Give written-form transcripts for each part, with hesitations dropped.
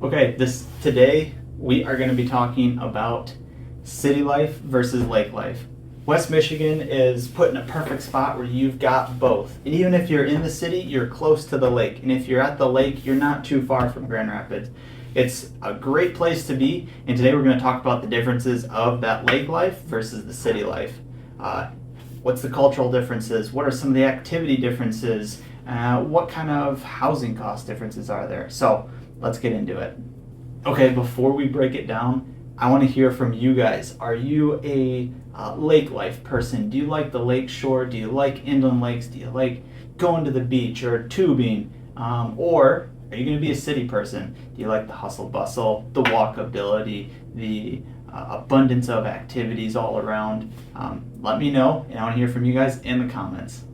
Okay, today we are going to be talking about city life versus lake life. West Michigan is put in a perfect spot where you've got both. And even if you're in the city, you're close to the lake. And if you're at the lake, you're not too far from Grand Rapids. It's a great place to be. And today we're going to talk about the differences of that lake life versus the city life. What's the cultural differences? What are some of the activity differences? What kind of housing cost differences are there? So let's get into it. Okay, before we break it down, I want to hear from you guys. Are you a lake life person? Do you like the Lakeshore? Do you like inland lakes? Do you like going to the beach or tubing? Or are you going to be a city person? Do you like the hustle bustle, the walkability, the abundance of activities all around? Let me know, and I want to hear from you guys in the comments.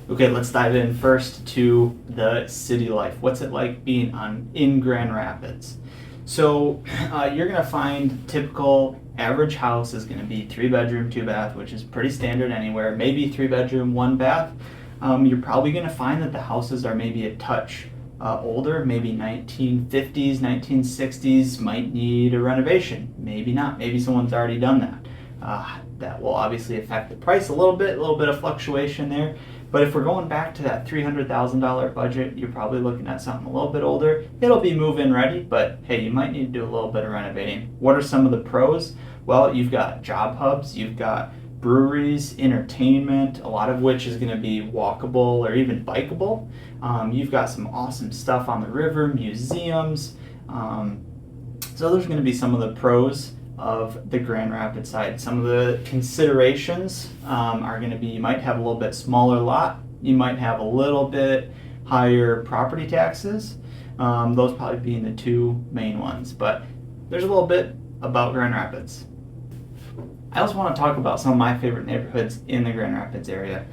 Okay, let's dive in first to the city life. What's it like being in Grand Rapids? So you're gonna find typical average house is gonna be 3-bedroom, 2-bath, which is pretty standard anywhere. Maybe 3-bedroom, 1-bath. You're probably gonna find that the houses are maybe a touch older, maybe 1950s, 1960s, might need a renovation. Maybe not. Maybe someone's already done that. That will obviously affect the price a little bit of fluctuation there. But if we're going back to that $300,000 budget, you're probably looking at something a little bit older. It'll be move-in ready, but hey, you might need to do a little bit of renovating. What are some of the pros? Well, you've got job hubs, you've got breweries, entertainment, a lot of which is going to be walkable or even bikeable. You've got some awesome stuff on the river, museums. So there's going to be some of the pros of the Grand Rapids side. Some of the considerations are going to be, you might have a little bit smaller lot, you might have a little bit higher property taxes, those probably being the two main ones, but there's a little bit about Grand Rapids. I also want to talk about some of my favorite neighborhoods in the Grand Rapids area.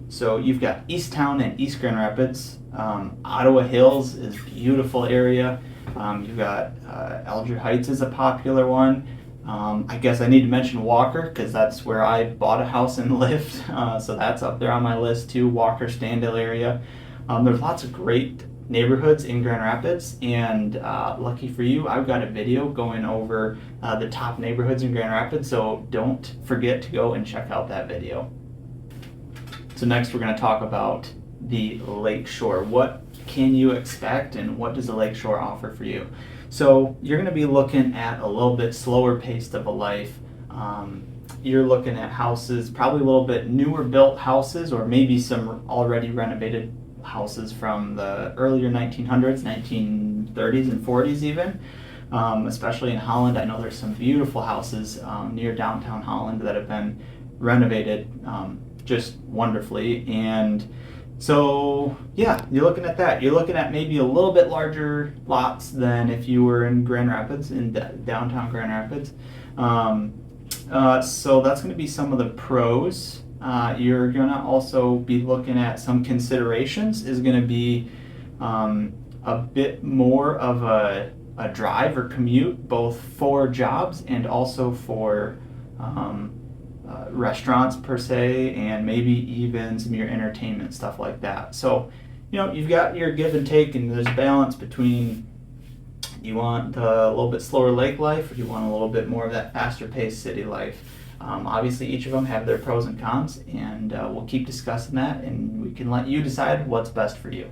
So you've got East Town and East Grand Rapids. Ottawa Hills is a beautiful area. You've got Alger Heights is a popular one. I guess I need to mention Walker because that's where I bought a house and lived. So that's up there on my list too, Walker, Standale area. There's lots of great neighborhoods in Grand Rapids, and lucky for you, I've got a video going over the top neighborhoods in Grand Rapids, so don't forget to go and check out that video. So next we're going to talk about the Lakeshore. What can you expect and what does the Lakeshore offer for you? So you're going to be looking at a little bit slower paced of a life. You're looking at houses, probably a little bit newer built houses, or maybe some already renovated houses from the earlier 1900s, 1930s and 40s even. Especially in Holland, I know there's some beautiful houses near downtown Holland that have been renovated just wonderfully. And so yeah, you're looking at that. You're looking at maybe a little bit larger lots than if you were in Grand Rapids, in downtown Grand Rapids. So that's going to be some of the pros. You're going to also be looking at some considerations. Is going to be a bit more of a drive or commute, both for jobs and also for restaurants per se, and maybe even some of your entertainment stuff like that. So you've got your give and take, and there's a balance between, you want a little bit slower lake life or you want a little bit more of that faster paced city life. Obviously each of them have their pros and cons, and we'll keep discussing that, and we can let you decide what's best for you.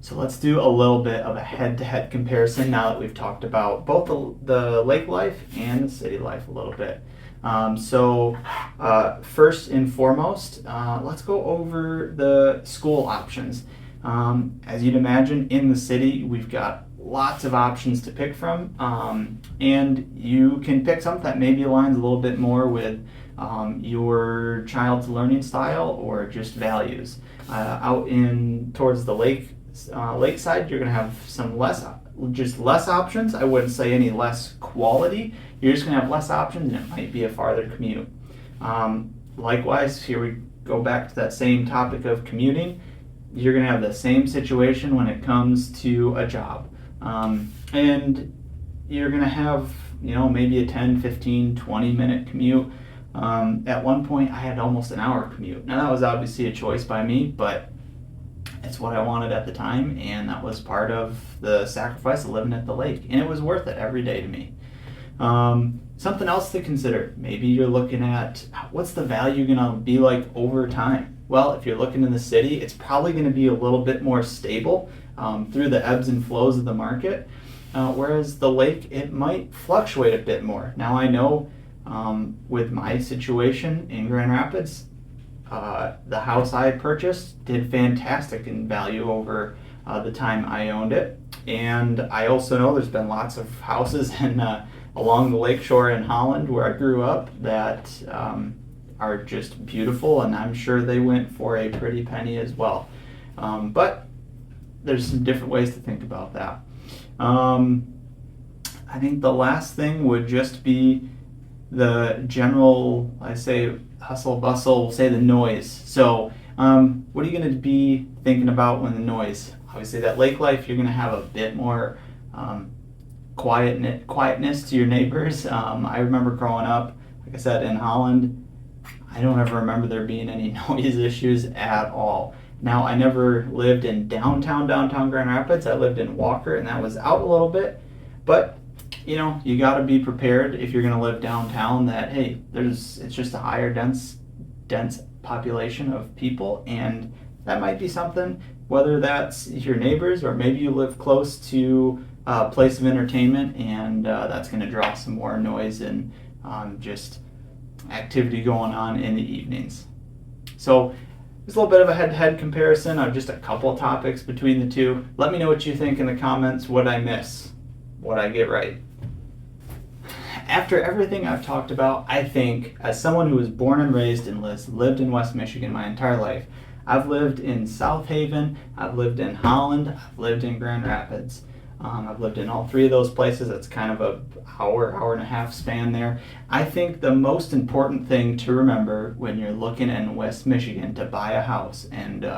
So let's do a little bit of a head-to-head comparison now that we've talked about both the lake life and the city life a little bit. So first and foremost, let's go over the school options. As you'd imagine, in the city, we've got lots of options to pick from, and you can pick something that maybe aligns a little bit more with your child's learning style or just values. Out in towards the lakeside, you're going to have some less options. I wouldn't say any less quality. You're just going to have less options, and it might be a farther commute. Likewise, here we go back to that same topic of commuting. You're going to have the same situation when it comes to a job. And you're going to have, maybe a 10, 15, 20 minute commute. At one point, I had almost an hour commute. Now, that was obviously a choice by me, but It's what I wanted at the time, and that was part of the sacrifice of living at the lake, and it was worth it every day to me. Something else to consider, maybe you're looking at what's the value gonna be like over time. Well, if you're looking in the city, it's probably gonna be a little bit more stable through the ebbs and flows of the market, whereas the lake, it might fluctuate a bit more. Now I know with my situation in Grand Rapids, the house I purchased did fantastic in value over the time I owned it. And I also know there's been lots of houses in, along the Lakeshore in Holland where I grew up that are just beautiful, and I'm sure they went for a pretty penny as well. But there's some different ways to think about that. I think the last thing would just be the general, I say, hustle bustle, we'll say the noise. So what are you going to be thinking about when the noise? Obviously that lake life, you're going to have a bit more quietness to your neighbors. I remember growing up, like I said, in Holland, I don't ever remember there being any noise issues at all. Now, I never lived in downtown Grand Rapids. I lived in Walker, and that was out a little bit. But, you know, you got to be prepared if you're going to live downtown that, hey, it's just a higher dense population of people, and that might be something, whether that's your neighbors or maybe you live close to a place of entertainment, and that's going to draw some more noise and just activity going on in the evenings. So it's a little bit of a head-to-head comparison of just a couple topics between the two. Let me know what you think in the comments. What I miss, what I get right. After everything I've talked about, I think as someone who was born and raised and lived in West Michigan my entire life, I've lived in South Haven, I've lived in Holland, I've lived in Grand Rapids. I've lived in all three of those places. It's kind of a hour and a half span there. I think the most important thing to remember when you're looking in West Michigan to buy a house and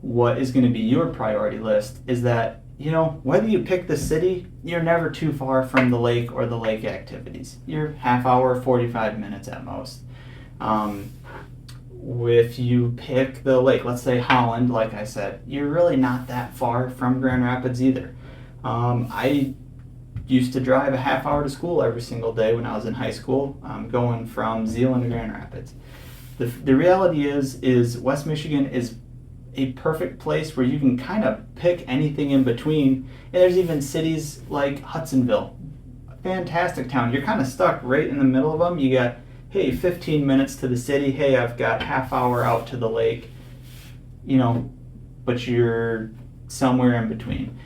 what is going to be your priority list is that, you know, whether you pick the city, you're never too far from the lake or the lake activities. You're half hour, 45 minutes at most. If you pick the lake, let's say Holland, like I said, you're really not that far from Grand Rapids either. I used to drive a half hour to school every single day when I was in high school, going from Zeeland to Grand Rapids. The reality is West Michigan is a perfect place where you can kind of pick anything in between. And there's even cities like Hudsonville, a fantastic town. You're kind of stuck right in the middle of them. You got, hey, 15 minutes to the city. Hey, I've got half hour out to the lake, you know, but you're somewhere in between.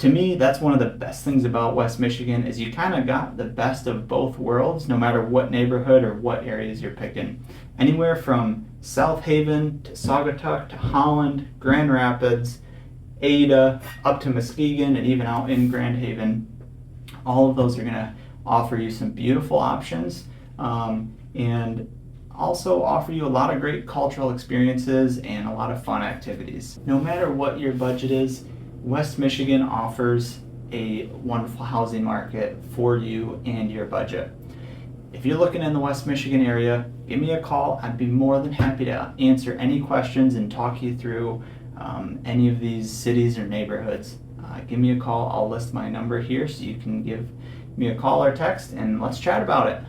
To me, that's one of the best things about West Michigan is you kind of got the best of both worlds, no matter what neighborhood or what areas you're picking. Anywhere from South Haven to Saugatuck to Holland, Grand Rapids, Ada, up to Muskegon, and even out in Grand Haven. All of those are going to offer you some beautiful options and also offer you a lot of great cultural experiences and a lot of fun activities. No matter what your budget is, West Michigan offers a wonderful housing market for you and your budget. If you're looking in the West Michigan area, give me a call. I'd be more than happy to answer any questions and talk you through any of these cities or neighborhoods. Give me a call. I'll list my number here so you can give me a call or text and let's chat about it.